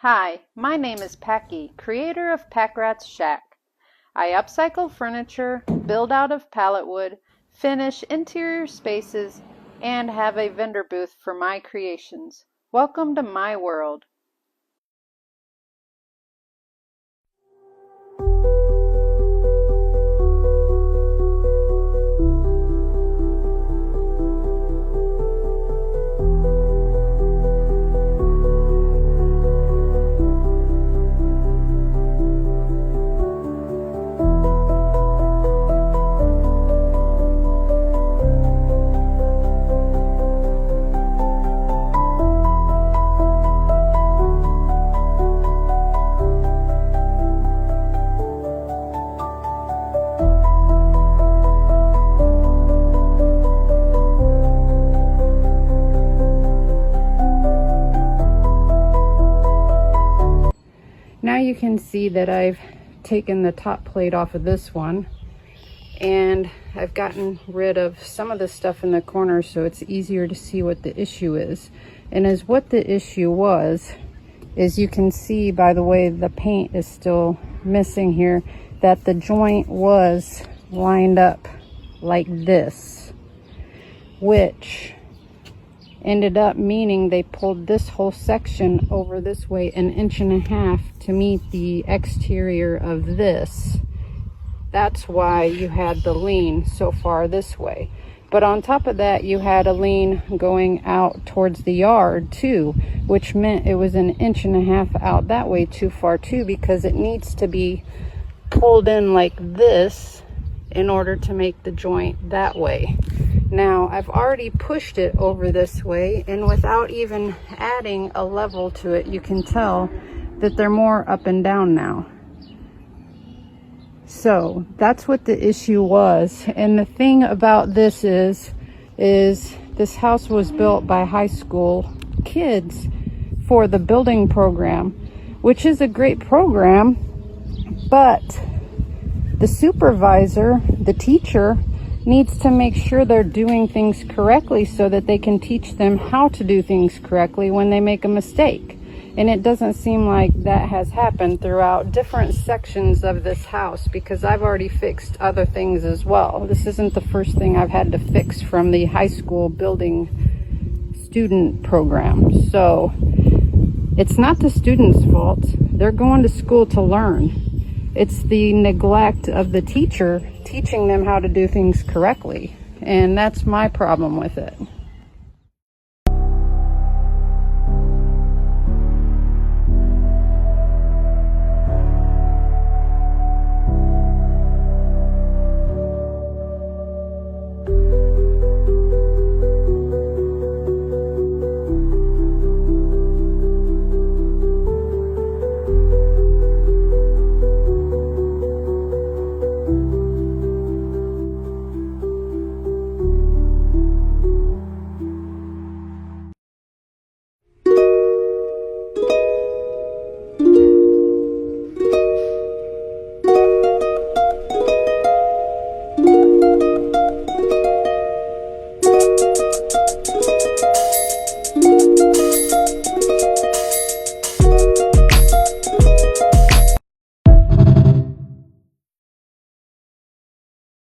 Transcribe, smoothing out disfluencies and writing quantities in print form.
Hi, my name is Packy, creator of Pack Rat's Shack. I upcycle furniture, build out of pallet wood, finish interior spaces, and have a vendor booth for my creations. Welcome to my world. Now you can see that I've taken the top plate off of this one, and I've gotten rid of some of the stuff in the corner so it's easier to see what the issue is. And as what the issue was, is you can see by the way the paint is still missing here, that the joint was lined up like this, which ended up meaning they pulled this whole section over this way 1.5 inches to meet the exterior of this. That's why you had the lean so far this way. But on top of that, you had a lean going out towards the yard too, which meant it was 1.5 inches out that way too far too, because it needs to be pulled in like this in order to make the joint that way. Now, I've already pushed it over this way, and without even adding a level to it, you can tell that they're more up and down now. So that's what the issue was. And the thing about this is this house was built by high school kids for the building program, which is a great program, but the supervisor, the teacher, needs to make sure they're doing things correctly so that they can teach them how to do things correctly when they make a mistake. And it doesn't seem like that has happened throughout different sections of this house, because I've already fixed other things as well. This isn't the first thing I've had to fix from the high school building student program. So it's not the students' fault. They're going to school to learn. It's the neglect of the teacher teaching them how to do things correctly. And that's my problem with it.